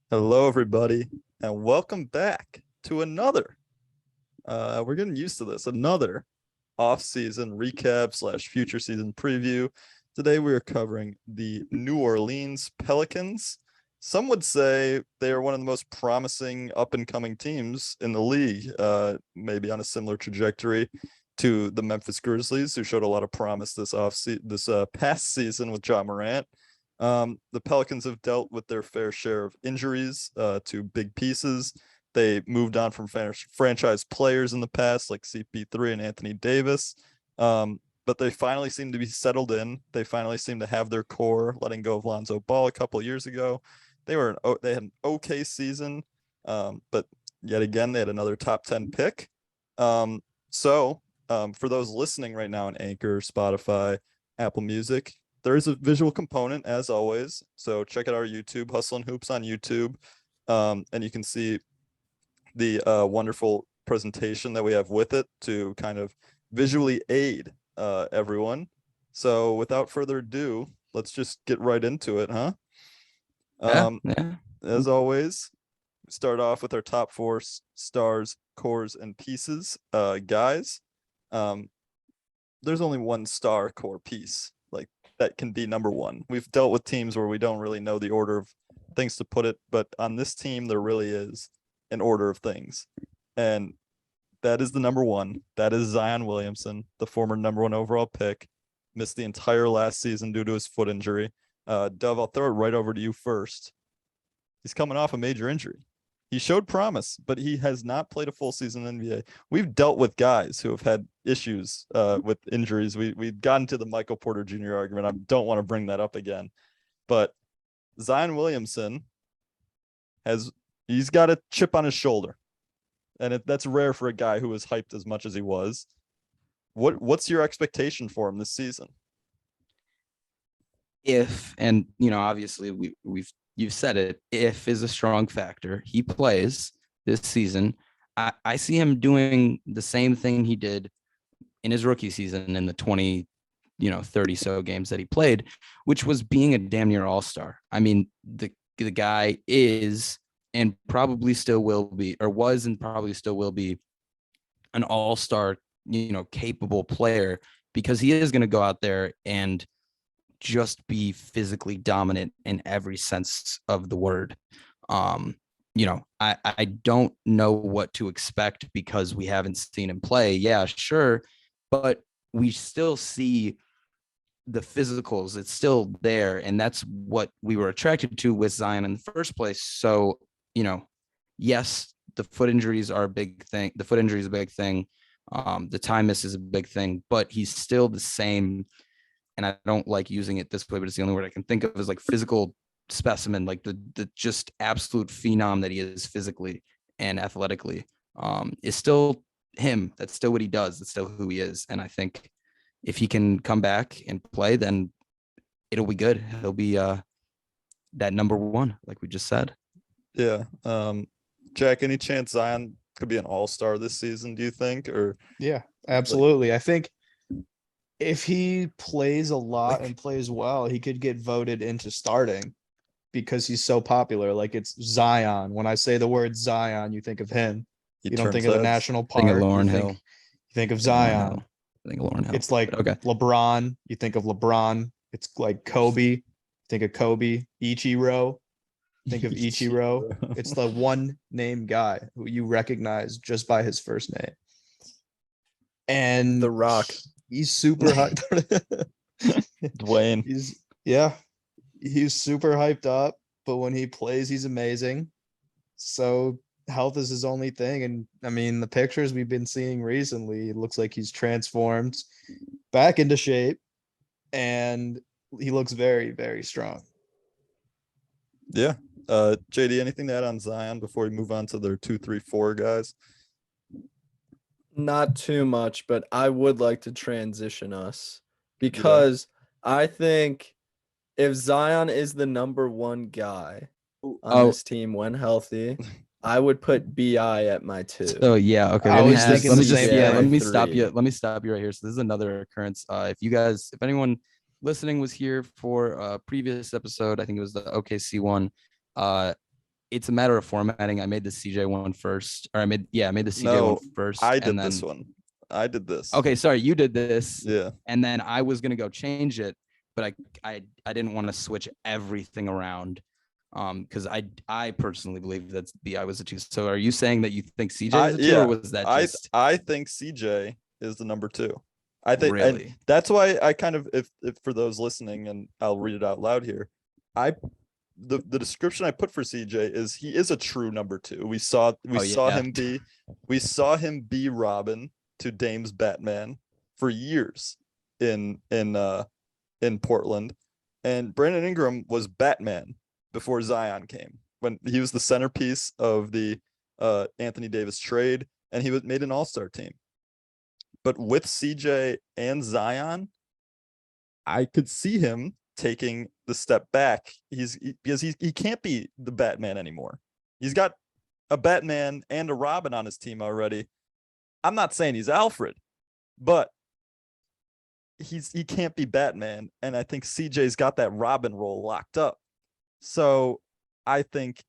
Hello, everybody, and welcome back to another. We're getting used to this. Another off-season recap slash future season preview. Today we are covering the New Orleans Pelicans. Some would say they are one of the most promising up-and-coming teams in the league. Maybe on a similar trajectory to the Memphis Grizzlies, who showed a lot of promise this past season with Ja Morant. The Pelicans have dealt with their fair share of injuries to big pieces. They moved on from franchise players in the past, like CP3 and Anthony Davis. But they finally seem to be settled in. They finally seem to have their core, letting go of Lonzo Ball a couple of years ago. They had an okay season, but yet again, they had another top 10 pick. For those listening right now on Anchor, Spotify, Apple Music, there is a visual component as always. So check out our YouTube, Hustle and Hoops on YouTube. And you can see the wonderful presentation that we have with it to kind of visually aid everyone. So without further ado, let's just get right into it, huh? Yeah. As always, we start off with our top four stars, cores, and pieces. Guys, there's only one star core piece like that can be number one. We've dealt with teams where we don't really know the order of things to put it, but on this team there really is an order of things, and that is the number one. That is Zion Williamson, the former number one overall pick. Missed the entire last season due to his foot injury. Dove, I'll throw it right over to you first. He's coming off a major injury. He showed promise, but he has not played a full season in the NBA. We've dealt with guys who have had issues with injuries. We've gotten to the Michael Porter Jr. argument. I don't want to bring that up again. But Zion Williamson he's got a chip on his shoulder. And that's rare for a guy who was hyped as much as he was. What's your expectation for him this season? Obviously you've said it, if is a strong factor. He plays this season. I see him doing the same thing he did in his rookie season in the 30 so games that he played, which was being a damn near all-star. I mean, the guy is and probably still will be, or was and probably still will be, an all-star, capable player, because he is going to go out there and just be physically dominant in every sense of the word. I don't know what to expect because we haven't seen him play. Yeah, sure. But we still see the physicals. It's still there. And that's what we were attracted to with Zion in the first place. So, yes, the foot injuries are a big thing. The foot injury is a big thing. The time miss is a big thing, but he's still the same. And I don't like using it this way, but it's the only word I can think of, is like physical specimen, like the just absolute phenom that he is physically and athletically, is still him. That's still what he does. That's still who he is. And I think if he can come back and play, then it'll be good. He'll be that number one, like we just said. Yeah. Jack, any chance Zion could be an all-star this season, do you think? Or Yeah, like, absolutely. I think if he plays a lot and plays well, he could get voted into starting because he's so popular. Like, it's Zion. When I say the word Zion, you think of him. he You don't turns think of the heads? national Think of park. Lauren You think Hill. you think of Lauren Zion. Hill. I think Lauren Hill. It's like Okay. LeBron. You think of LeBron. It's like Kobe. Think of Kobe. Ichiro. Think of Ichiro. It's the one name guy who you recognize just by his first name. And The Rock. He's super hyped. Dwayne. He's super hyped up, but when he plays, he's amazing. So health is his only thing. And I mean, the pictures we've been seeing recently, it looks like he's transformed back into shape, and he looks very, very strong. Yeah. JD, anything to add on Zion before we move on to their 2, 3, 4 guys? Not too much, but I would like to transition us because I think if Zion is the number one guy on this team when healthy, I would put BI at my 2. So yeah, okay. I was thinking the same thing. Let me 3. stop you. Let me stop you right here. So this is another occurrence. If anyone listening was here for a previous episode, I think it was the OKC one. it's a matter of formatting. I made the CJ one first, or I made the CJ No, one first. I and did then, this one. I did this. Okay, sorry, you did this. Yeah. And then I was gonna go change it, but I didn't want to switch everything around. Because I personally believe that BI was a 2. So are you saying that you think CJ is a 2, or was that just I think CJ is the number 2. I think, and really? that's why I kind of, if for those listening, and I'll read it out loud here, the description I put for CJ is he is a true number 2. We saw him be Robin to Dame's Batman for years in Portland, and Brandon Ingram was Batman before Zion came, when he was the centerpiece of the Anthony Davis trade, and he was made an all-star team. But with CJ and Zion, I could see him taking the step back. Because he can't be the Batman anymore. He's got a Batman and a Robin on his team already. I'm not saying he's Alfred, but he can't be Batman, and I think CJ's got that Robin role locked up. So I think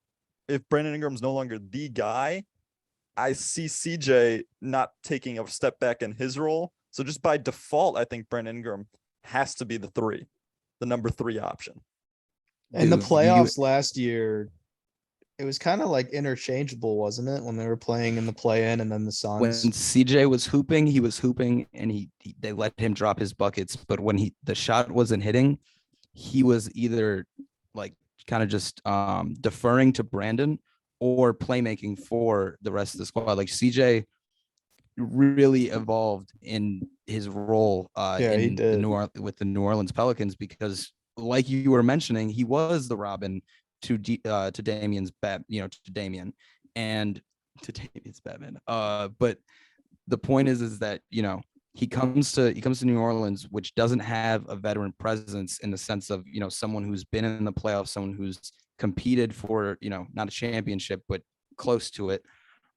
if Brandon Ingram's no longer the guy, I see CJ not taking a step back in his role. So just by default, I think Brandon Ingram has to be the number 3 option. In the playoffs last year, it was kind of like interchangeable, wasn't it? When they were playing in the play-in and then the Suns. When CJ was hooping, he was hooping, and they let him drop his buckets. But when the shot wasn't hitting, he was either like kind of just deferring to Brandon or playmaking for the rest of the squad. Like CJ really evolved in his role he did. with the New Orleans Pelicans, because like you were mentioning, he was the Robin to Damian's to Damian and to Damian's Batman. But the point is that, he comes to New Orleans, which doesn't have a veteran presence in the sense of, someone who's been in the playoffs, someone who's competed for, not a championship, but close to it.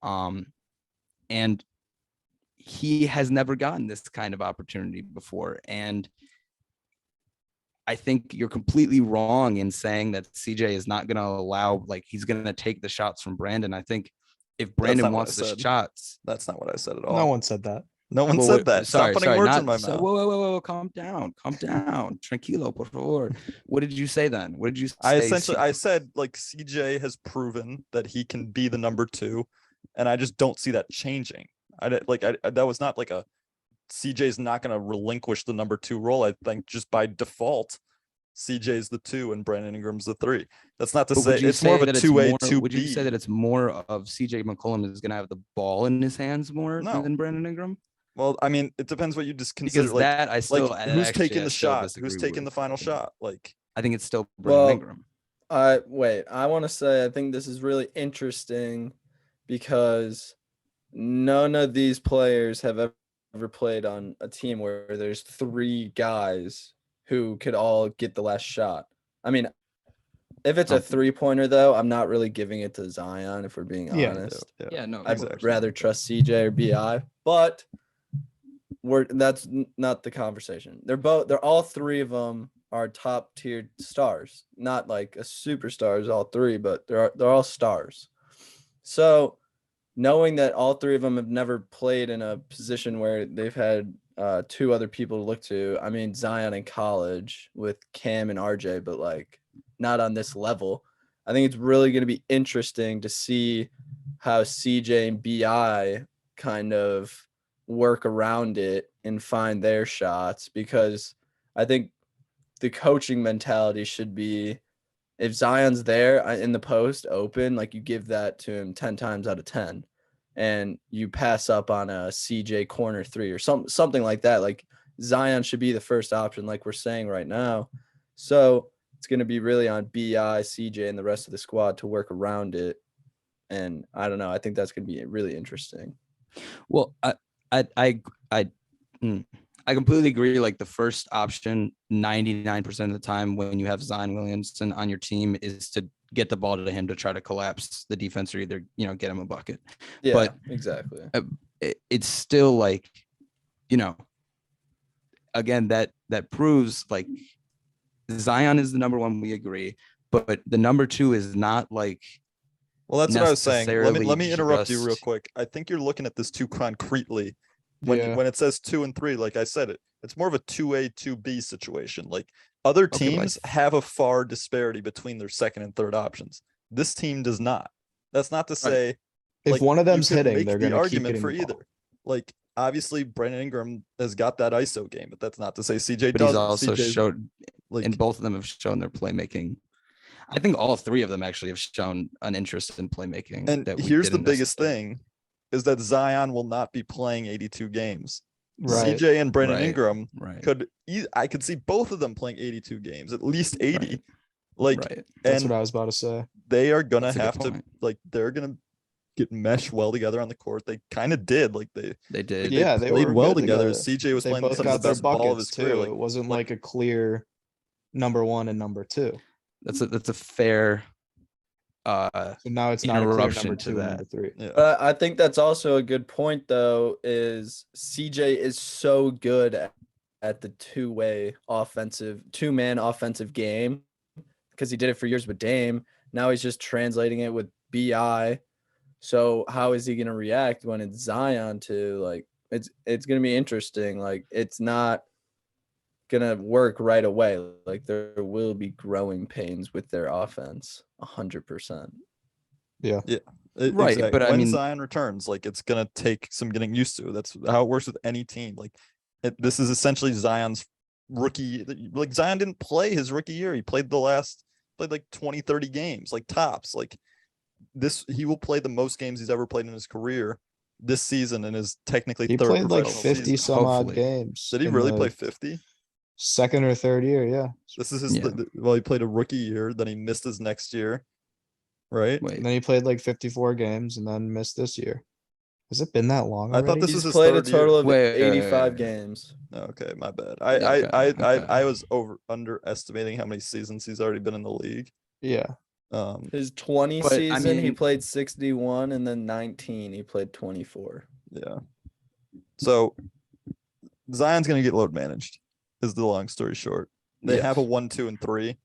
And he has never gotten this kind of opportunity before. And I think you're completely wrong in saying that CJ is not going to allow, like, he's going to take the shots from Brandon. I think if Brandon wants the shots, that's not what I said at all. No one said that. No one said that. Stop putting words in my mouth. Whoa, calm down. Tranquilo, por favor. What did you say then? What did you say? I said, like, CJ has proven that he can be the number 2, and I just don't see that changing. That was not like a CJ's not going to relinquish the number 2 role. I think just by default, CJ's the 2 and Brandon Ingram's the 3. That's not to say it's more of a 2A, 2B. Would you say that it's more of CJ McCollum is going to have the ball in his hands more than Brandon Ingram? Well, I mean, it depends what you just consider. Because that I still who's taking the shot? Who's taking the final shot? Like, I think it's still Brandon Ingram. I want to say I think this is really interesting because none of these players have ever played on a team where there's 3 guys who could all get the last shot. I mean, if it's a 3-pointer, though, I'm not really giving it to Zion, if we're being honest. I'd rather trust CJ or BI, but that's not the conversation. They're all 3 of them are top tiered stars, not like a superstars, all 3, but they're all stars. So knowing that all 3 of them have never played in a position where they've had 2 other people to look to. I mean, Zion in college with Cam and RJ, but like not on this level. I think it's really going to be interesting to see how CJ and BI kind of work around it and find their shots, because I think the coaching mentality should be, if Zion's there in the post open, like, you give that to him 10 times out of 10, and you pass up on a CJ corner 3 or something like that. Like, Zion should be the first option, like we're saying right now. So it's going to be really on BI, CJ, and the rest of the squad to work around it. And I don't know. I think that's going to be really interesting. Well, I completely agree. Like, the first option, 99% of the time when you have Zion Williamson on your team, is to get the ball to him to try to collapse the defense or either, get him a bucket. Yeah, but exactly. It's still like, again, that proves, like, Zion is the number 1. We agree, but the number 2 is not like Well, that's what I was saying. Let me necessarily interrupt you real just- quick. I think you're looking at this too concretely. When Yeah. when it says 2 and 3, like I said, it's more of a 2A, 2B situation. Like other Okay, but I teams have a far disparity between their second and third options. This team does not. That's not to say If like, one of you them's could hitting, make they're the going to keep argument getting for the ball. either. Like obviously Brandon Ingram has got that ISO game, but that's not to say CJ but he's doesn't. also CJ 's, showed, like and both of them have shown their playmaking. I think all three of them actually have shown an interest in playmaking. and that we here's the didn't biggest necessarily- thing is that Zion will not be playing 82 games. Right. CJ and Brandon Right. Ingram Right. I could see both of them playing 82 games, at least 80. Right. Like Right. That's and what I was about to say. they are gonna That's a good have to point. like they're gonna get meshed well together on the court. They kind of did. Like They did. Yeah, they played were well good together. together. CJ was They playing both some of got the their best ball of buckets his career. too. Like It wasn't like- like a clear number one and number two. That's a fair So now it's not a clear interruption number to two and number that. three. yeah. But I think that's also a good point, though, is CJ is so good at the two-man offensive game because he did it for years with Dame. Now he's just translating it with BI. So how is he going to react when it's Zion to like it's going to be interesting. Like it's not going to work right away. Like there will be growing pains with their offense 100%. Right, but I when mean- Zion returns, like it's gonna take some getting used to. That's how it works with any team. Like this is essentially Zion's rookie. Like Zion didn't play his rookie year. He played like 20, 30 games, like tops. Like he will play the most games he's ever played in his career this season and is technically He third played like professional 50 season. some odd Hopefully. games. Did he in really the play 50? second or third year? Yeah. This is his Yeah. well, he played a rookie year, then he missed his next year, right? Wait, And then he played like 54 games and then missed this year. Has it been that long? I thought already? this He's was his played a third year. total of Wait, 85 games. Okay, my bad. Okay, okay. I was underestimating how many seasons he's already been in the league. Yeah. His 20 But, I season, he mean- played 61, and then 19, he played 24. Yeah. So Zion's gonna get load managed, is the long story short. They have a Yes. 1, 2, and 3.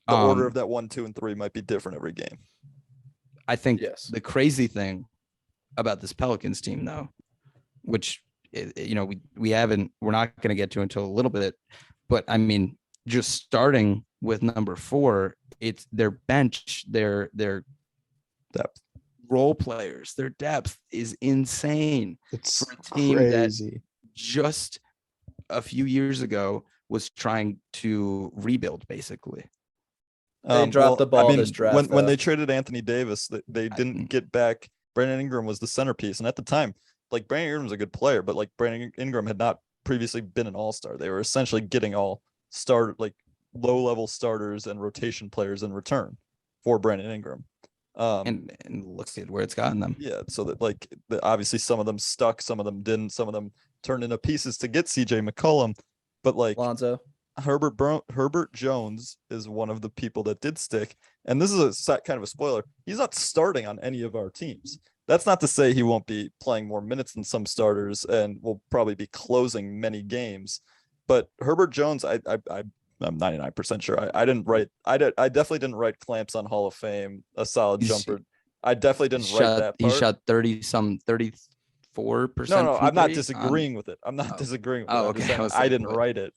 The order Um, of that 1, 2, and 3 might be different every game. I think Yes. the crazy thing about this Pelicans team, though, which we're not going to get to until a little bit, but I mean, just starting with number 4, it's their bench, their Depth. role players, their depth is insane. It's For a team that- crazy. Just a few years ago was trying to rebuild, basically. They dropped the ball this draft, when though. they traded Anthony Davis, they didn't get back. Brandon Ingram was the centerpiece, and at the time, like Brandon Ingram's a good player, but like Brandon Ingram had not previously been an all-star. They were essentially getting all low-level starters and rotation players in return for Brandon Ingram. And look at where it's gotten them. Yeah, so that obviously some of them stuck, some of them didn't, some of them turned into pieces to get CJ McCollum, but like Lonzo. Herbert Jones is one of the people that did stick, and this is kind of a spoiler. He's not starting on any of our teams. That's not to say he won't be playing more minutes than some starters, and will probably be closing many games. But Herbert Jones, I'm 99% sure. I definitely didn't write clamps on Hall of Fame, a solid He's- jumper. I definitely didn't write that He part. shot 34%. No, I'm not from three. disagreeing with it. I'm not Oh. disagreeing with Oh, it. I'm just okay. I saying was I like, didn't what? write it,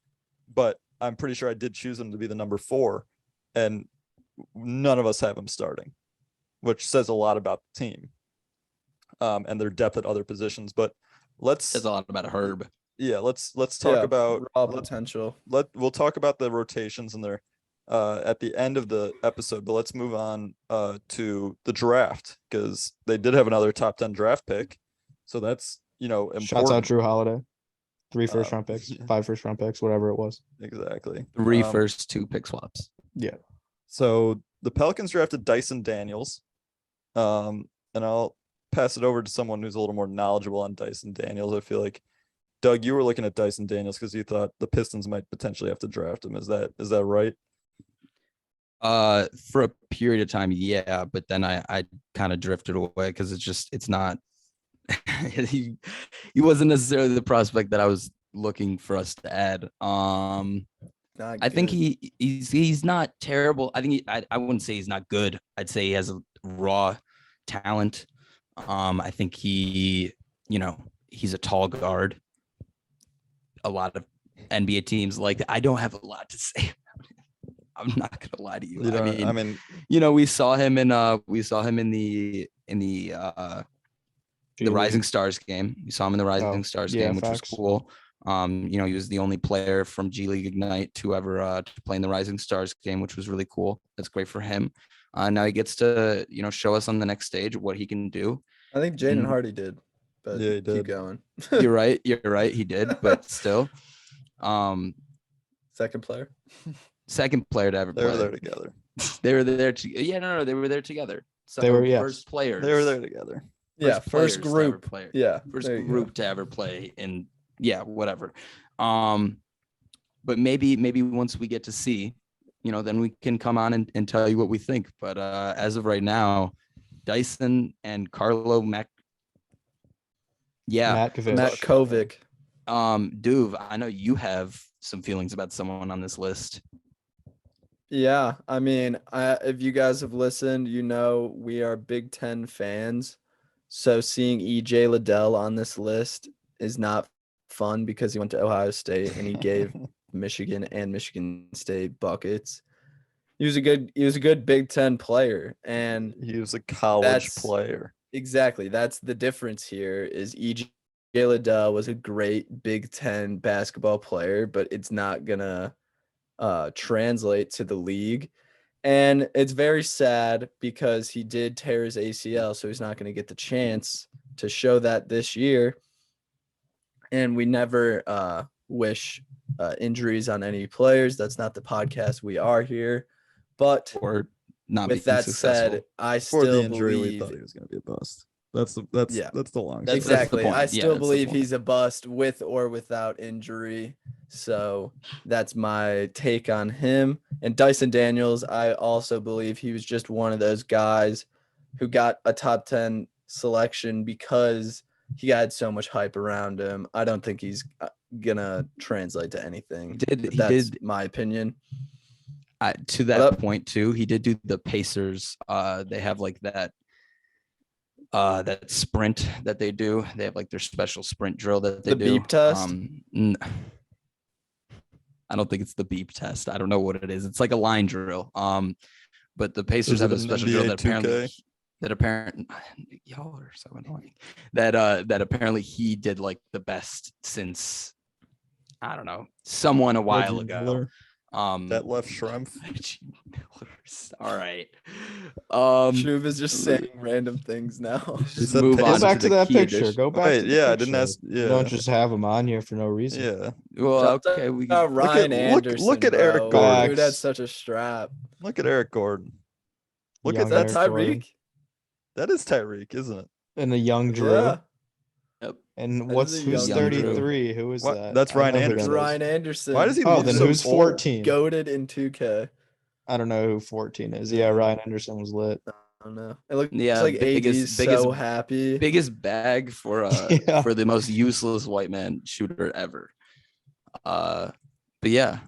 but I'm pretty sure I did choose him to be the number 4, and none of us have him starting, which says a lot about the team, and their depth at other positions. But let's Says a lot about Herb. let's talk about raw potential. we'll talk about the rotations and their at the end of the episode, but let's move on to the draft, because they did have another top 10 draft pick, so that's important. Shouts out Drew Holiday. 3 first round picks, yeah. 5 first round picks, whatever it was. Exactly. 3 Um, first, 2 pick swaps. Yeah. So the Pelicans drafted Dyson Daniels, and I'll pass it over to someone who's a little more knowledgeable on Dyson Daniels. I feel like, Doug, you were looking at Dyson Daniels because you thought the Pistons might potentially have to draft him. Is that right? For a period of time, yeah, but then I kind of drifted away because it's not he wasn't necessarily the prospect that I was looking for us to add. I think he's not terrible. I think I wouldn't say he's not good. I'd say he has a raw talent. I think he's a tall guard. A lot of NBA teams like that. I don't have a lot to say. I'm not gonna lie to you. I mean, we saw him in the Rising Stars game. We saw him in the Rising Stars game, which was cool. He was the only player from G League Ignite to ever to play in the Rising Stars game, which was really cool. That's great for him. Now he gets to show us on the next stage what he can do. I think Jaden Hardy did, but Yeah, he did. keep going. You're right. He did, but still. Second player to ever play. They were there together. They were there. They were there together. So They were, first players. They were there together. first group. First group to ever play in. Yeah, whatever. But maybe once we get to see, then we can come on and tell you what we think. But as of right now, Dyson and Carlo Matkovic. Duve, I know you have some feelings about someone on this list. Yeah, I mean, if you guys have listened, we are Big Ten fans. So seeing EJ Liddell on this list is not fun because he went to Ohio State and he gave Michigan and Michigan State buckets. He was a good Big Ten player, and he was a college player. Exactly. That's the difference here is EJ Liddell was a great Big Ten basketball player, but it's not gonna translate to the league. And it's very sad because he did tear his ACL, so he's not going to get the chance to show that this year. And we never wish injuries on any players. That's not the podcast we are here. But or not with that said, I For still the injury, believe we thought he was going to be a bust. That's the long shot. Exactly. That's I still the believe point. he's a bust with or without injury. So that's my take on him. And Dyson Daniels, I also believe he was just one of those guys who got a top 10 selection because he had so much hype around him. I don't think he's gonna translate to anything. That's my opinion. To that point too, he did do the Pacers. They have like that sprint that they do. They have like their special sprint drill that they do. The beep test? I don't think it's the beep test. I don't know what it is. It's like a line drill. But the Pacers have a special drill that apparently y'all are so annoying. That apparently he did like the best since I don't know, someone a while ago. Miller. That left shrimp. All right. Shuv is just saying random things now. Just move on. Go back to that picture. Edition. Go back. Wait, to the I picture. didn't ask. Yeah, Don't just have him on here for no reason. Yeah. Well, okay. We can Ryan Anderson. Look at bro. Eric Gordon. Dude, that's such a strap. Look at Eric Gordon. Look Young at that. That's Eric Gordon. Tyreek. That is Tyreek, isn't it? And the young Drew. Yeah. Yep. And That who's is a young 33? Who is What? that? That's I Ryan know who Anderson. that is. Ryan Anderson. Why does he Oh, look then so who's old? 14? goated in 2K? I don't know who 14 is. Yeah, Ryan Anderson was lit. I don't know. It looks Yeah, like biggest- AD's so happy. biggest bag for Yeah. for the most useless white man shooter ever. But yeah,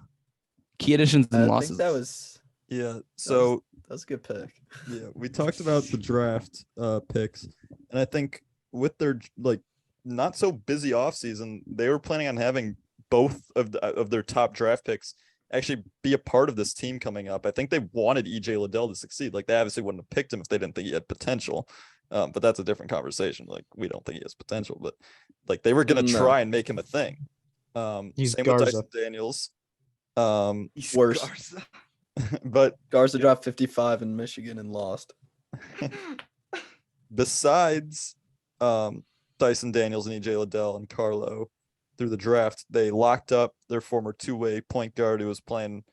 key additions and I losses. think that was Yeah. So a good pick. yeah, we talked about the draft picks, and I think with their like not so busy offseason, they were planning on having both of their top draft picks actually be a part of this team coming up. I think they wanted EJ Liddell to succeed. Like they obviously wouldn't have picked him if they didn't think he had potential. But that's a different conversation. Like we don't think he has potential, but like they were gonna No. try and make him a thing. He's Same Garza. with Dyson Daniels. He's Worse. Garza. But Garza dropped 55 in Michigan and lost. besides Dyson Daniels and EJ Liddell and Carlo through the draft, they locked up their former two-way point guard who was playing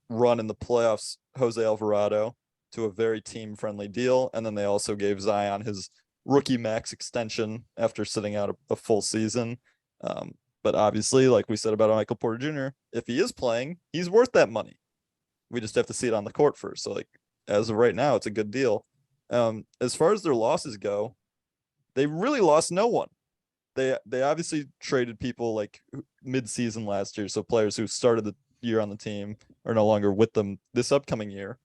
run in the playoffs, Jose Alvarado, to a very team-friendly deal. And then they also gave Zion his rookie max extension after sitting out a full season. But obviously, like we said about Michael Porter Jr., if he is playing, he's worth that money. We just have to see it on the court first. So like as of right now, it's a good deal. As far as their losses go, they really lost no one. They obviously traded people like mid-season last year, so players who started the year on the team are no longer with them this upcoming year.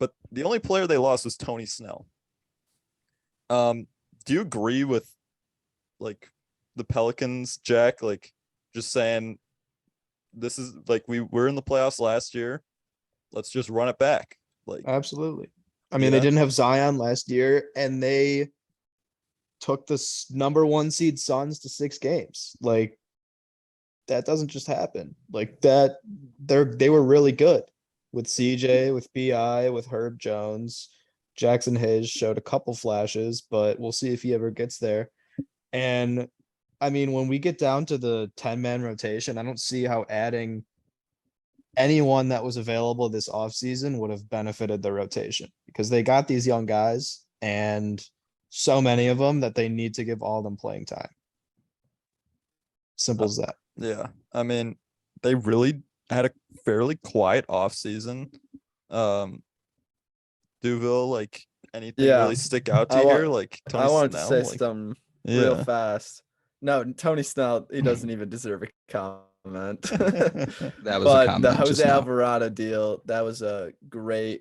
But the only player they lost was Tony Snell. Do you agree with like the Pelicans, Jack? Like just saying this is like we were in the playoffs last year. Let's just run it back. Like Absolutely. I mean, they Yeah. didn't have Zion last year, and they took the number 1 seed Suns to 6 games. Like that doesn't just happen. Like that, they were really good with CJ, with BI, with Herb Jones. Jackson Hayes showed a couple flashes, but we'll see if he ever gets there. And I mean, when we get down to the 10-man rotation, I don't see how adding anyone that was available this offseason would have benefited the rotation because they got these young guys and so many of them that they need to give all of them playing time. Simple as that. Yeah, I mean, they really had a fairly quiet offseason. Duville, like anything Yeah, really stick out to I you want- here? Like I Tony wanted to Snell? say Like, something real yeah. fast. No, Tony Snell, he doesn't even deserve a comment. That was a But comment the Jose just now. Alvarado deal, that was a great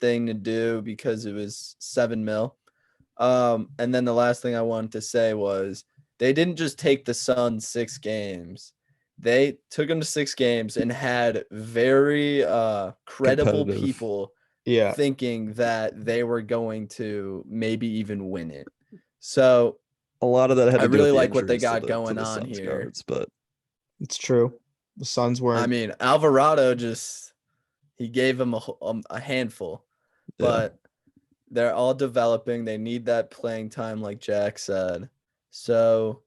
thing to do because it was 7 mil. And then the last thing I wanted to say was they didn't just take the Suns 6 games. They took them to 6 games and had very credible Competitive. people Yeah. thinking that they were going to maybe even win it. So A lot of that had I to do really with the like what they injuries to got the- going to the on Suns here. guards, but It's true. The Suns weren't. I mean, Alvarado he gave him a handful, yeah, but they're all developing. They need that playing time, like Jack said. So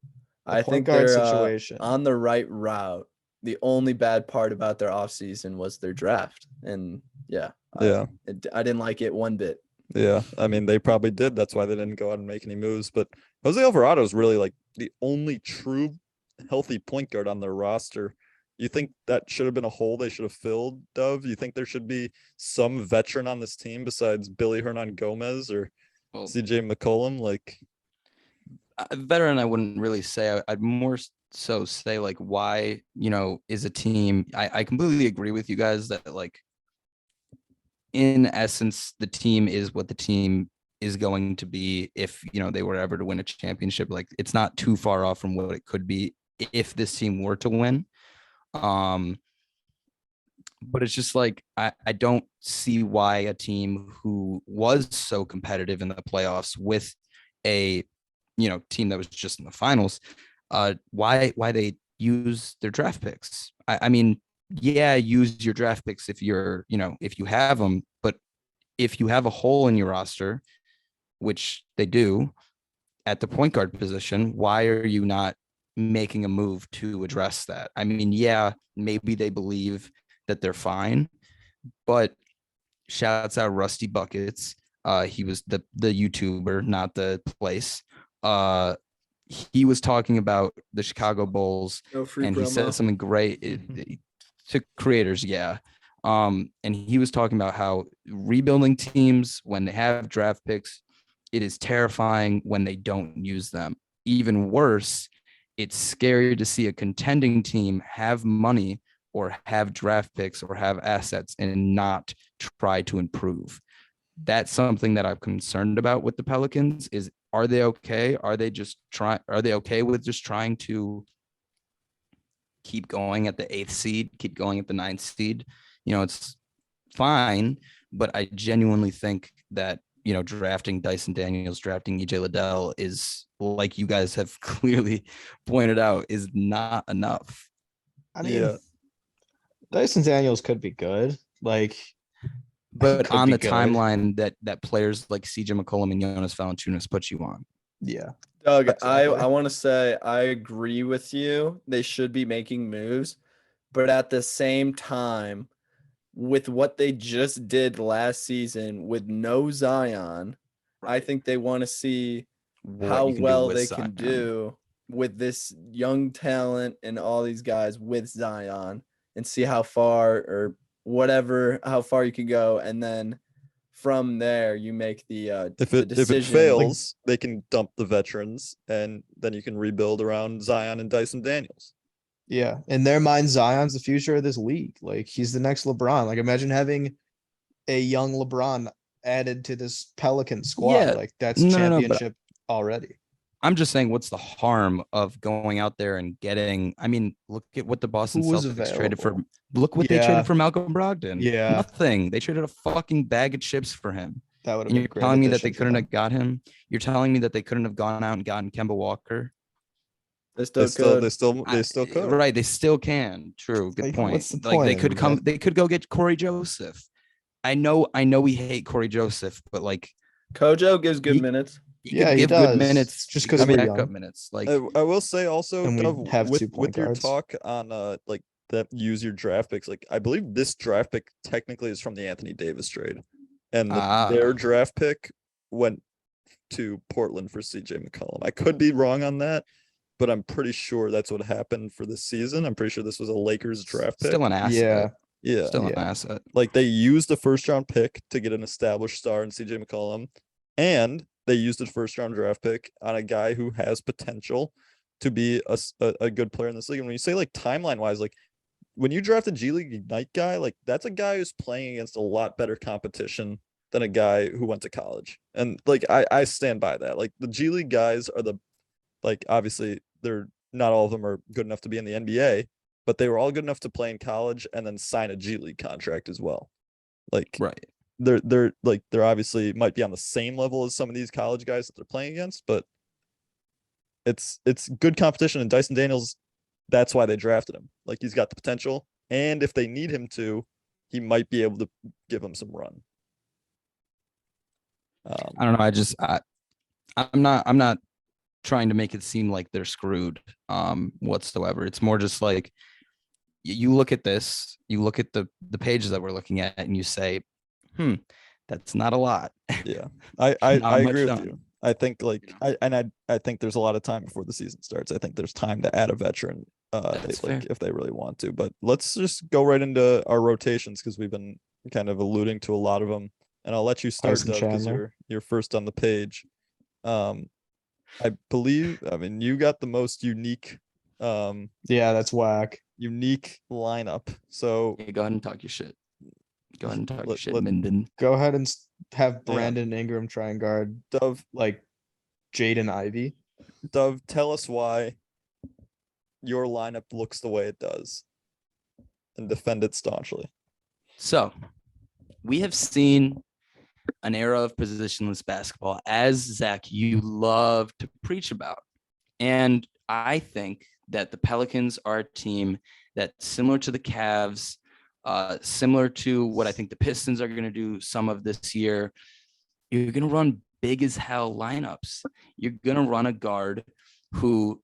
The I point think guard they're situation. on the right route. The only bad part about their offseason was their draft. And yeah, yeah, I didn't like it one bit. yeah. I mean, they probably did. That's why they didn't go out and make any moves. But Jose Alvarado is really like the only true healthy point guard on their roster. You think that should have been a hole they should have filled, Dove? You think there should be some veteran on this team besides Billy Hernan Gomez or Well, CJ McCollum? Like, veteran, I wouldn't really say. I'd more so say like, why, is a team? I completely agree with you guys that like, in essence, the team is what the team is going to be if they were ever to win a championship. Like, it's not too far off from what it could be if this team were to win. But it's just like I don't see why a team who was so competitive in the playoffs with a team that was just in the finals, why they use their draft picks. I mean, yeah, use your draft picks if you're if you have them, but if you have a hole in your roster, which they do at the point guard position, why are you not making a move to address that? I mean, yeah, maybe they believe that they're fine, but shouts out Rusty Buckets. He was the YouTuber, not the place. He was talking about the Chicago Bulls, No free and he said promo. something great to creators. Yeah. And he was talking about how rebuilding teams, when they have draft picks, it is terrifying when they don't use them. Even worse, it's scary to see a contending team have money or have draft picks or have assets and not try to improve. That's something that I'm concerned about with the Pelicans. Is, are they okay? Are they okay with just trying to keep going at the 8th seed, keep going at the 9th seed? It's fine, but I genuinely think that drafting Dyson Daniels, drafting EJ Liddell is, like you guys have clearly pointed out, is not enough. I mean, yeah, Dyson Daniels could be good. Like, But could on be the good. timeline that players like CJ McCollum and Jonas Valanciunas put you on. Yeah. Doug, Exactly. I want to say I agree with you. They should be making moves, but at the same time, with what they just did last season with no Zion, I think they want to see how you can do well with they Zion. can do with this young talent and all these guys with Zion and see how far or whatever, how far you can go. And then from there, you make the if the it decision. fails, they can dump the veterans, and then you can rebuild around Zion and Dyson Daniels. Yeah. In their mind, Zion's the future of this league. Like, he's the next LeBron. Like, imagine having a young LeBron added to this Pelican squad. Yeah. Like that's No, but championship already. I'm just saying, what's the harm of going out there and getting? I mean, look at what the Boston Who was Celtics traded for. available? Look what they Yeah. traded for Malcolm Brogdon. Yeah. Nothing. They traded a fucking bag of chips for him. That would have And been you're a great telling me that addition they for couldn't them. have got him? You're telling me that they couldn't have gone out and gotten Kemba Walker? They They still still could. they still could. Right. They still can. True. Good Like, point. what's the Like they point could of come. that? They could go get Corey Joseph. I know we hate Corey Joseph, but like Kojo gives good He- minutes. he Yeah, could he give does. good minutes Just he 'cause could we're backup young. minutes. Like I will say also, And we Dove, have 2 with point your guards. talk on like that use your draft picks, like I believe this draft pick technically is from the Anthony Davis trade, and their draft pick went to Portland for CJ McCollum. I could be wrong on that, but I'm pretty sure that's what happened for this season. I'm pretty sure this was a Lakers draft pick. still an asset. Yeah. Yeah, Still an yeah. asset. like they used a first round pick to get an established star in CJ McCollum, and they used a first round draft pick on a guy who has potential to be a good player in this league. And when you say like timeline wise, like when you draft a G League Ignite guy, like that's a guy who's playing against a lot better competition than a guy who went to college. And like I stand by that. Like the G League guys are like obviously they're not all of them are good enough to be in the NBA, but they were all good enough to play in college and then sign a G League contract as well. Like Right. they're obviously might be on the same level as some of these college guys that they're playing against, but it's good competition. And Dyson Daniels, that's why they drafted him. Like he's got the potential, and if they need him to, he might be able to give him some run. I don't know. I'm not trying to make it seem like they're screwed whatsoever. It's more just like you look at this, you look at the pages that we're looking at, and you say, that's not a lot. Yeah, I Not much agree with done. you. I think like I think there's a lot of time before the season starts. I think there's time to add a veteran That's fair. if they really want to. But let's just go right into our rotations because we've been kind of alluding to a lot of them. And I'll let you start, Tyson Doug, because Chandler. you're first on the page. I believe, I mean, you got the most unique Yeah, that's whack. lineup. So Yeah, go ahead and talk your shit. Go ahead and talk your Let- shit, let- Minden. Go ahead and have Yeah. Brandon Ingram try and guard Dove, like Jaden Ivey. tell us why your lineup looks the way it does and defend it staunchly. So we have seen an era of positionless basketball, as Zach, you love to preach about. And I think that the Pelicans are a team that's similar to the Cavs, similar to what I think the Pistons are going to do some of this year. You're going to run big as hell lineups. You're going to run a guard who,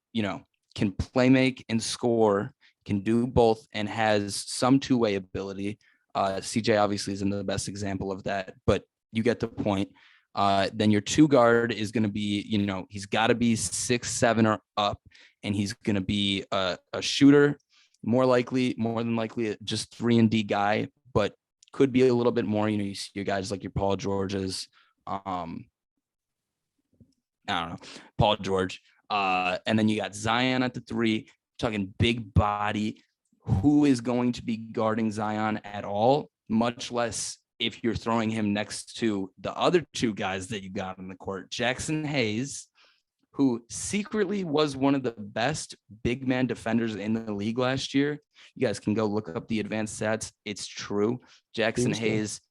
can play make and score, can do both, and has some two-way ability. CJ obviously isn't the best example of that, but you get the point. Then your two guard is going to be, he's got to be 6'7" or up, and he's going to be a shooter, more than likely, just 3-and-D guy, but could be a little bit more. You see your guys like your Paul Georges, I don't know, Paul George, and then you got Zion at the 3, talking big body. Who is going to be guarding Zion at all, much less if you're throwing him next to the other two guys that you got on the court, Jackson Hayes, who secretly was one of the best big man defenders in the league last year. You guys can go look up the advanced stats. It's true. Jackson Hayes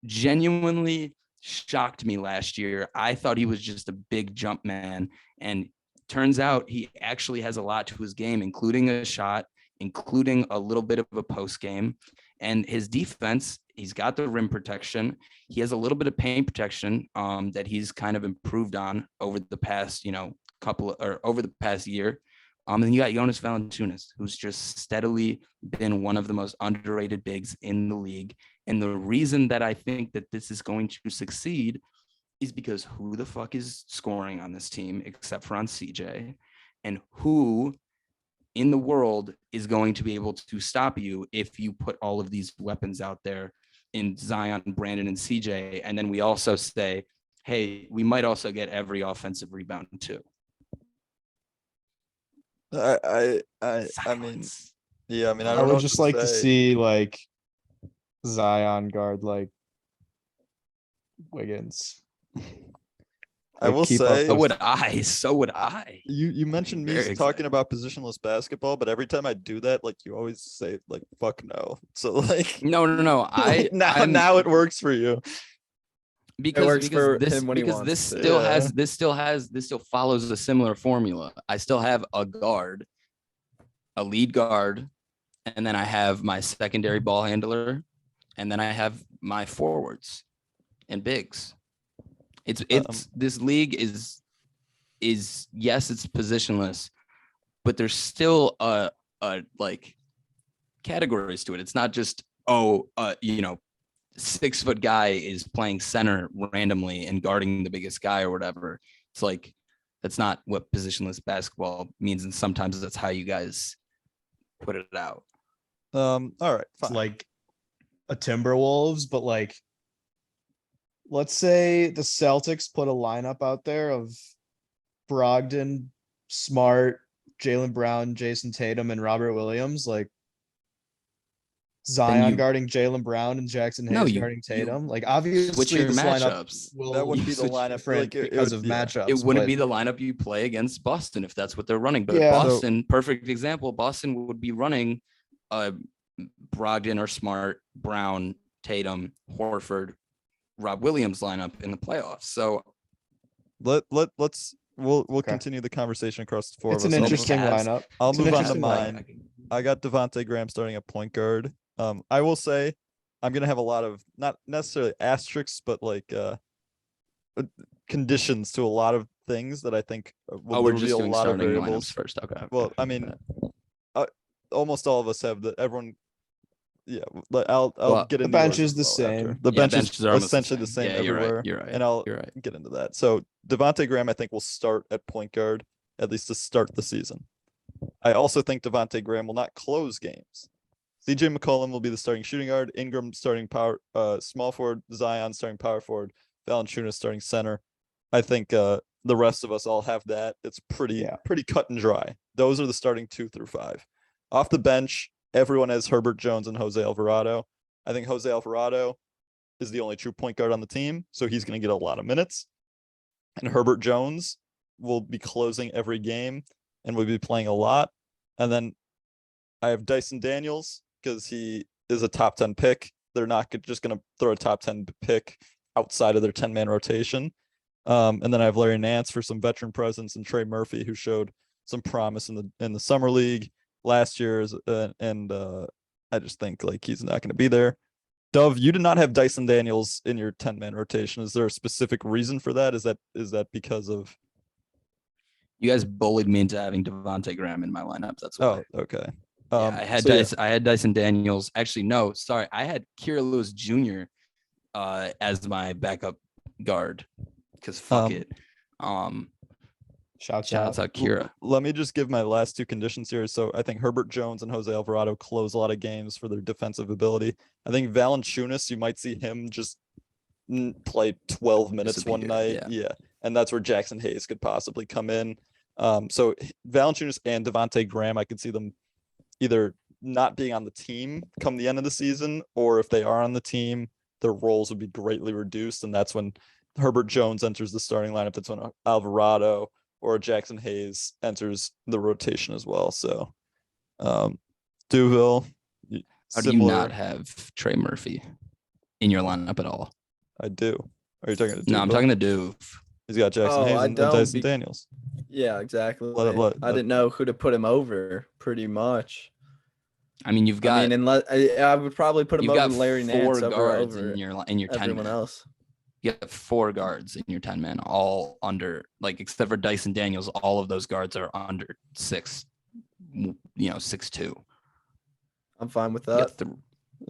genuinely shocked me last year. I thought he was just a big jump man, and turns out he actually has a lot to his game, including a shot, including a little bit of a post game, and his defense. He's got the rim protection. He has a little bit of paint protection that he's kind of improved on over the past, over the past year. And then you got Jonas Valanciunas, who's just steadily been one of the most underrated bigs in the league. And the reason that I think that this is going to succeed is because who the fuck is scoring on this team except for on CJ, and who in the world is going to be able to stop you if you put all of these weapons out there in Zion, Brandon, and CJ. And then we also say, hey, we might also get every offensive rebound too. I mean, yeah, I mean, I don't know would what just to like to say. see like Zion guard like Wiggins. I will keep up say, So would I. So would I. you mentioned me Very talking excited. about positionless basketball, but every time I do that, like you always say, like fuck no. So like, No. like, now it works for you. works for this him when he because wants this to. still Yeah. has this still follows a similar formula. I still have a guard, a lead guard, and then I have my secondary ball handler, and then I have my forwards and bigs. It's this league is yes, it's positionless, but there's still a like categories to it. It's not just 6-foot guy is playing center randomly and guarding the biggest guy or whatever. It's like that's not what positionless basketball means, and sometimes that's how you guys put it out. All right, It's fine. like a Timberwolves, but like, let's say the Celtics put a lineup out there of Brogdon, Smart, Jaylen Brown, Jason Tatum, and Robert Williams. Like Zion you- guarding Jaylen Brown and Jackson No, Hayes you- guarding you Tatum. Like obviously switch your this lineup matchups. will That wouldn't be the switch lineup. different Like, it because would- of yeah. matchups. It wouldn't but be the lineup you play against Boston if that's what they're running. But Yeah. Boston, perfect example, Boston would be running Brogdon or Smart, Brown, Tatum, Horford, Rob Williams lineup in the playoffs. So We'll Okay. continue the conversation across the four It's of an us. I'll interesting move- Cavs. lineup. I'll It's an move on to interesting lineup. mine. I got Devontae Graham starting at point guard. I will say I'm gonna have a lot of not necessarily asterisks, but like conditions to a lot of things that I think will we're just reveal a doing lot of starting variables. lineups first. Okay. Well, I mean, almost all of us have that. Everyone, yeah. But I'll Well, get the into bench yours is as the well after. same. The Yeah, bench is benches are almost essentially the same Yeah, you're everywhere, right. You're right. and I'll You're right. get into that. So Devontae Graham, I think, will start at point guard at least to start the season. I also think Devontae Graham will not close games. CJ McCollum will be the starting shooting guard, Ingram starting power small forward, Zion starting power forward, Valanciunas starting center. I think the rest of us all have that. It's pretty cut and dry. Those are the starting 2 through 5. Off the bench, everyone has Herbert Jones and Jose Alvarado. I think Jose Alvarado is the only true point guard on the team, so he's going to get a lot of minutes. And Herbert Jones will be closing every game and will be playing a lot. And then I have Dyson Daniels because he is a top 10 pick. They're not just going to throw a top 10 pick outside of their 10-man rotation. And then I have Larry Nance for some veteran presence and Trey Murphy, who showed some promise in the summer league last year. And I just think like he's not going to be there. Dove, you did not have Dyson Daniels in your 10-man rotation. Is there a specific reason for that? Is that because of? You guys bullied me into having Devontae Graham in my lineup. That's why. Oh, okay. I had so yeah. I had Dyson Daniels. Actually, no, sorry. I had Kira Lewis Jr. As my backup guard because fuck it. Shouts Shouts out Kira. Let me just give my last 2 conditions here. So I think Herbert Jones and Jose Alvarado close a lot of games for their defensive ability. I think Valanciunas, you might see him just play 12 minutes one night. Yeah. And that's where Jackson Hayes could possibly come in. So Valanciunas and Devontae Graham, I could see them either not being on the team come the end of the season, or if they are on the team, their roles would be greatly reduced. And that's when Herbert Jones enters the starting lineup. That's when Alvarado or Jackson Hayes enters the rotation as well. So Duville, How do you not have Trey Murphy in your lineup at all? I do. Are you talking to No, I'm Duville? talking to Duve. He's got Jackson Hayes I and don't Dyson Daniels. Yeah, exactly. Let- I didn't know who to put him over. Pretty much. I mean, you've got unless I would probably put him you've over got Larry 4 Nance guards over in your 10 everyone man. else. You have 4 guards in your 10 man, all under, like, except for Dyson Daniels, all of those guards are under 6, 6'2". I'm fine with You got, that.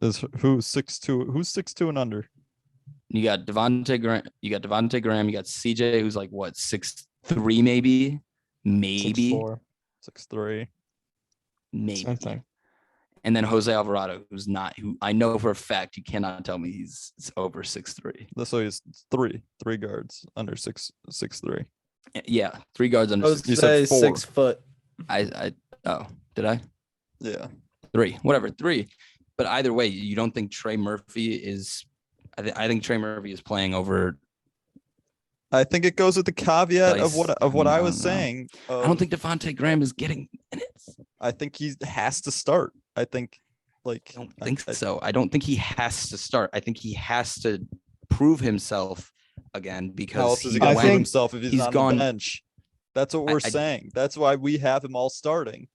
Is who's 6'2"? Who's 6'2" and under? you got Devontae Graham, you got CJ, who's like what, 6'3", maybe 6'4". 6'3". maybe. Same thing. And then Jose Alvarado, who I know for a fact, you cannot tell me he's over 6'3". So he's three guards under 6'3". Yeah, 3 guards under I 6. would You said say 4. 6 foot. Did I? Yeah. 3, whatever, 3. But either way, you don't think Trey Murphy is I think Trey Murphy is playing over. I think it goes with the caveat of Dice. what I I was don't know. saying. I don't think Devontae Graham is getting minutes. I think he has to start. I think like I don't think so. I don't think he has to start. I think he has to prove himself again because how else is he I going to prove think himself if he's not on the bench? That's what we're saying. That's why we have him all starting,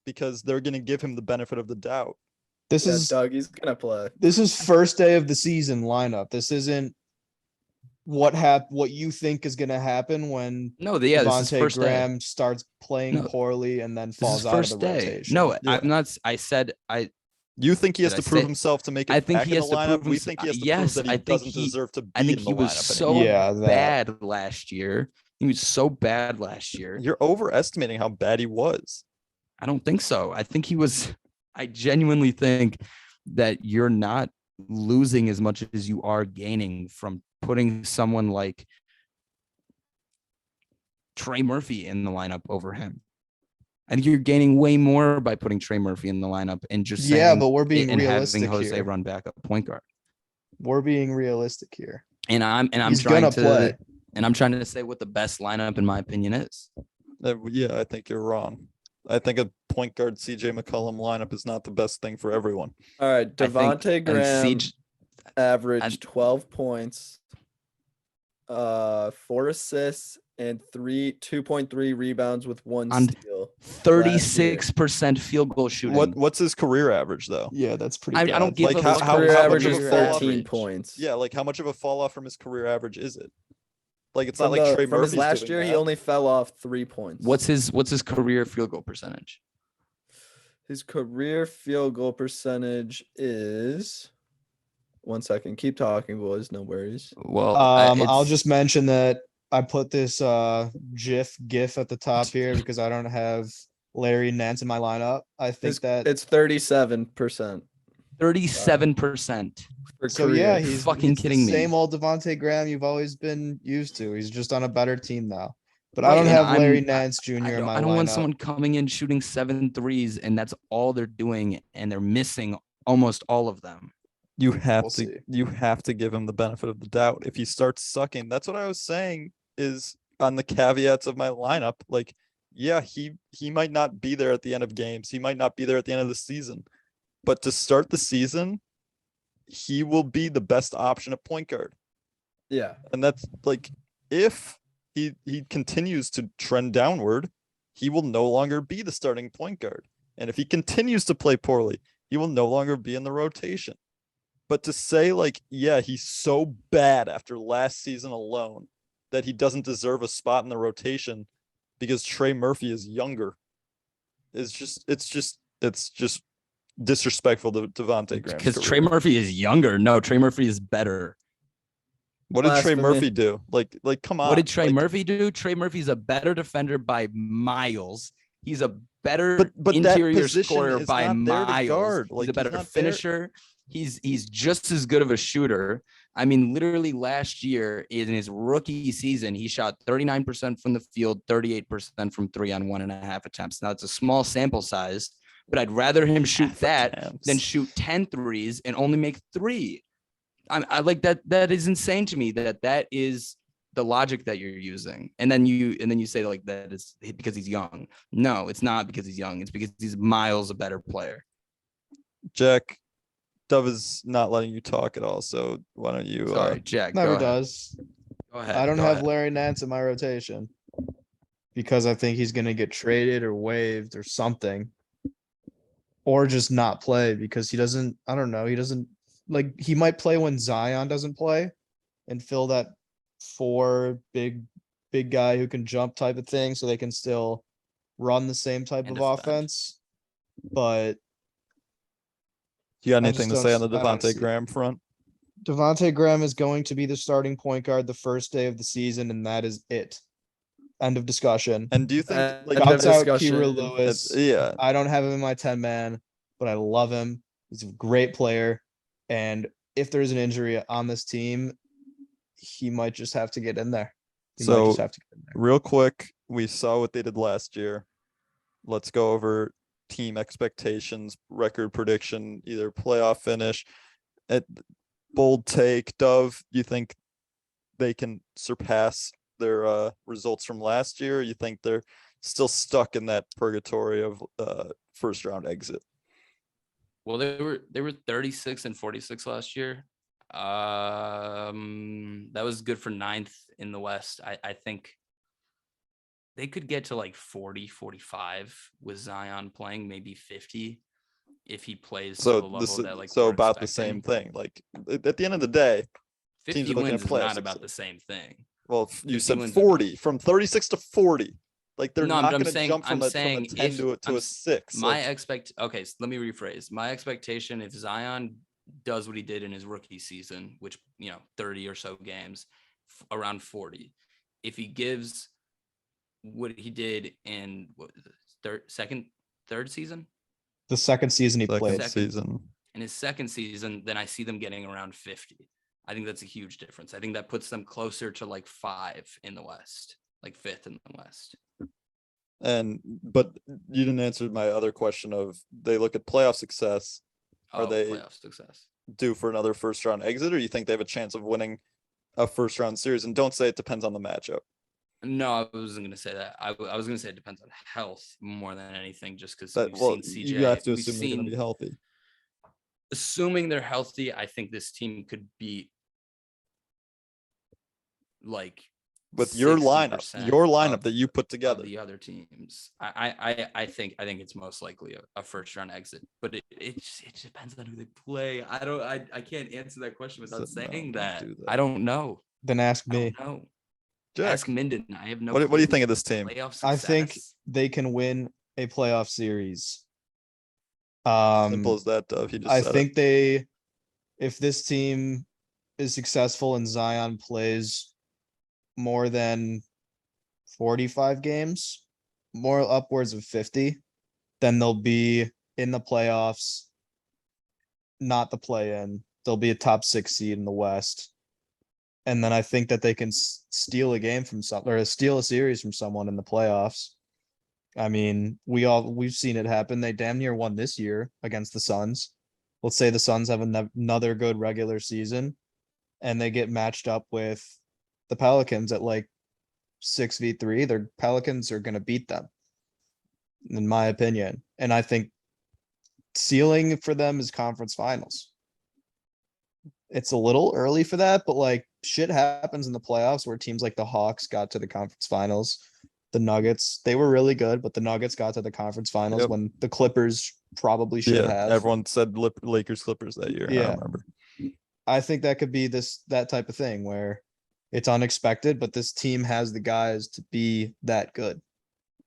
because they're going to give him the benefit of the doubt. This is Doug. He's gonna play. This is first day of the season lineup. This isn't what you think is going to happen when No, this is Devontae first day. Graham starts playing No, poorly and then This is falls out of first the day. rotation. No, Yeah. I'm not. I said I. You think he has Did to I prove say- himself to make it I think back he in has the to lineup? prove We himself. think he has to Yes, prove that he I think doesn't he- deserve to be I think in he the was lineup so anymore. Yeah, that- bad last year. He was so bad last year. You're overestimating how bad he was. I don't think so. I think he was. I genuinely think that you're not losing as much as you are gaining from putting someone like Trey Murphy in the lineup over him. I think you're gaining way more by putting Trey Murphy in the lineup and just Yeah, saying but we're being and having realistic Jose here. run back up point guard. We're being realistic here. And I'm He's trying gonna to play. and I'm trying to say what the best lineup in my opinion is. Yeah, I think you're wrong. I think a point guard CJ McCollum lineup is not the best thing for everyone. All right, I think- Devontae and Graham CJ averaged 12 points, 4 assists, and 2.3 rebounds with 1 On steal. 36% field goal shooting. What's his career average though? Yeah, that's pretty I bad. don't give Like a how- fuck how- about Career how average much is of a fall 13 off? points. Yeah, like how much of a fall off from his career average is it? Like it's From, not like Trey from his Murphy's last doing year, he that. only fell off 3 points. What's his career field goal percentage? His career field goal percentage is 1 second. Keep talking, boys. No worries. Well, I'll it's- just mention that I put this GIF at the top here because I don't have Larry Nance in my lineup. I think that It's 37%. 37%. For so yeah, career. he's Fucking it's the kidding me. same old Devontae Graham you've always been used to. He's just on a better team now. But I Right, don't and have Larry I'm- Nance Jr. in my I don't want lineup. someone coming in shooting 7 threes and that's all they're doing and they're missing almost all of them. You have We'll to see. you have to give him the benefit of the doubt. If he starts sucking, that's what I was saying is on the caveats of my lineup. Like, yeah, he might not be there at the end of games. He might not be there at the end of the season. But to start the season, he will be the best option at point guard. Yeah. And that's like if he continues to trend downward, he will no longer be the starting point guard. And if he continues to play poorly, he will no longer be in the rotation. But to say like, yeah, he's so bad after last season alone that he doesn't deserve a spot in the rotation because Trey Murphy is younger is just it's just disrespectful to Devontae Graham. Because Trey Murphy is younger. No, Trey Murphy is better. What did Trey Blasphemy. Murphy do? Like come on. What did Trey like, Murphy do? Trey Murphy's a better defender by miles. He's a better But that interior position scorer is by not there to miles. guard. He's Like, a he's better not there- finisher. He's just as good of a shooter. I mean, literally last year in his rookie season, he shot 39% from the field, 38% from 3 on 1.5 attempts. Now it's a small sample size, but I'd rather him shoot half that attempts. than shoot 10 threes and only make 3. I like that. That is insane to me that is the logic that you're using. And then you say like that is because he's young. No, it's not because he's young. It's because he's miles a better player. Jack, Dove is not letting you talk at all. So why don't you? Sorry, Jack. Never go ahead. does. Go ahead. I don't go have ahead. Larry Nance in my rotation because I think he's going to get traded or waived or something, or just not play because he doesn't. I don't know. He doesn't like. He might play when Zion doesn't play, and fill that 4 big guy who can jump type of thing, so they can still run the same type And of defend. offense. But You got I anything to just say on the don't- I don't Devontae see it. Graham front? Devontae Graham is going to be the starting point guard the first day of the season, and that is it. End of discussion. And do you think like End of Shouts out discussion. Kira it's, Lewis. yeah, I don't have him in my 10 man, but I love him. He's a great player. And if there's an injury on this team, he might just have to get in there. He might just So- have to get in there. real quick, we saw what they did last year. Let's go over team expectations, record prediction, either playoff finish. bold take, Dove. You think they can surpass their results from last year? Or you think they're still stuck in that purgatory of first round exit? Well, they were 36 and 46 last year. That was good for 9th in the West. I think they could get to like 40, 45 with Zion playing, maybe 50 if he plays to the So level this is that like so we're about the expecting. same thing. Like at the end of the day, teams 50 are looking wins at is not playoff about the success. same thing. Well, you 50 said wins is 40 from 36 to 40. Like they're No, not but I'm going to saying jump from a 10 if to a 6. my Like, okay, so let me rephrase. My expectation, if Zion does what he did in his rookie season, which 30 or so games, around 40, if he gives what he did in third season, The second season he second played. season. in his second season, then I see them getting around 50. I think that's a huge difference. I think that puts them closer to like 5 in the West, like 5th in the West. But you didn't answer my other question of they look at playoff success. Are they playoff success due for another first round exit, or you think they have a chance of winning a first round series? And don't say it depends on the matchup. No, I wasn't going to say that. I was going to say it depends on health more than anything, just because we've Well, seen CJ. you have to We've assume they're going to seen, be healthy. assuming they're healthy, I think this team could beat like With your lineup 60% that you put together. of the other teams. I think it's most likely a first round exit, but it just depends on who they play. I can't answer that question without saying that. I don't know. Then ask I me. don't know. Jack, Ask Minden. I have no. what do you clue. think of this team? Playoff I think success? they can win a playoff series. Simple as that, Dove. He just I said think if this team is successful and Zion plays more than 45 games, more upwards of 50, then they'll be in the playoffs, not the play-in. They'll be a top 6 seed in the West. And then I think that they can steal a game from steal a series from someone in the playoffs. I mean, we've seen it happen. They damn near won this year against the Suns. Let's say the Suns have another good regular season and they get matched up with the Pelicans at like 6v3. Their Pelicans are going to beat them, in my opinion. And I think ceiling for them is conference finals. It's a little early for that, but like shit happens in the playoffs where teams like the Hawks got to the conference finals. The Nuggets, they were really good, but the Nuggets got to the conference finals Yep. when the Clippers probably should have. Everyone said Lakers Clippers that year. Yeah. I remember. I think that could be that type of thing where it's unexpected, but this team has the guys to be that good.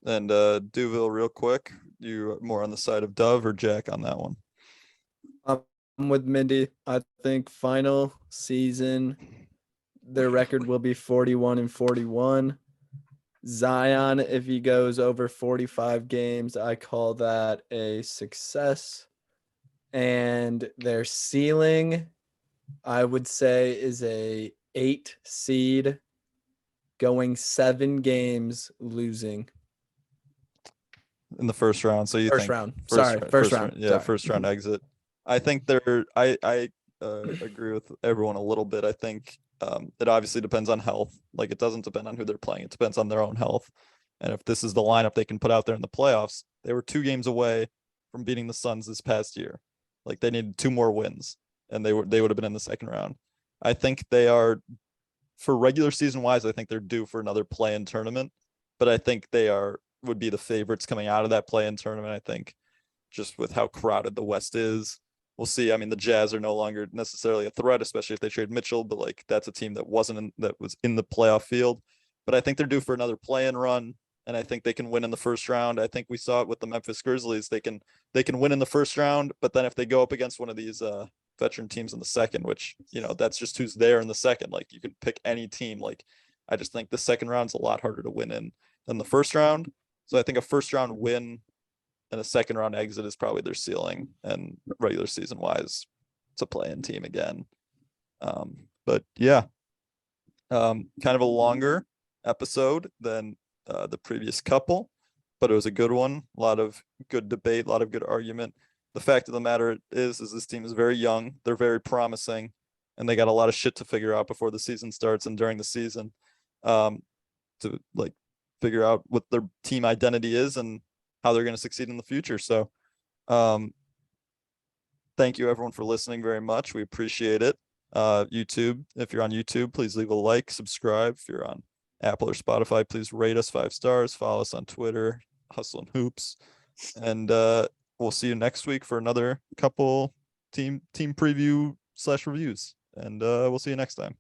And Duville, real quick, you more on the side of Dove or Jack on that one? I'm with Mindy. I think final season, their record will be 41 and 41. Zion, if he goes over 45 games, I call that a success. And their ceiling, I would say, is a 8 seed going 7 games losing. In the first round. So you First think round. First round. Yeah, Sorry. first round exit. I think I agree with everyone a little bit. I think it obviously depends on health. Like it doesn't depend on who they're playing. It depends on their own health. And if this is the lineup they can put out there in the playoffs, they were 2 games away from beating the Suns this past year. Like they needed 2 more wins and they would have been in the second round. I think they are, for regular season wise, I think they're due for another play-in tournament, but I think they would be the favorites coming out of that play-in tournament. I think just with how crowded the West is, we'll see. I mean, the Jazz are no longer necessarily a threat, especially if they trade Mitchell, but like that's a team that was in the playoff field. But I think they're due for another play-in run, and I think they can win in the first round. I think we saw it with the Memphis Grizzlies. They can win in the first round, but then if they go up against one of these veteran teams in the second, which that's just who's there in the second. Like you could pick any team. Like I just think the second round's a lot harder to win in than the first round. So I think a first round win and a second round exit is probably their ceiling. And regular season wise, it's a play-in team again. But yeah, kind of a longer episode than the previous couple, but it was a good one. A lot of good debate, a lot of good argument. The fact of the matter is this team is very young. They're very promising. and they got a lot of shit to figure out before the season starts and during the season, to like figure out what their team identity is and how they're going to succeed in the future. So, thank you everyone for listening very much. We appreciate it. YouTube, if you're on YouTube, please leave a like, subscribe. If you're on Apple or Spotify, please rate us 5 stars. Follow us on Twitter, Hustle and Hoops, and we'll see you next week for another couple team preview / reviews. And we'll see you next time.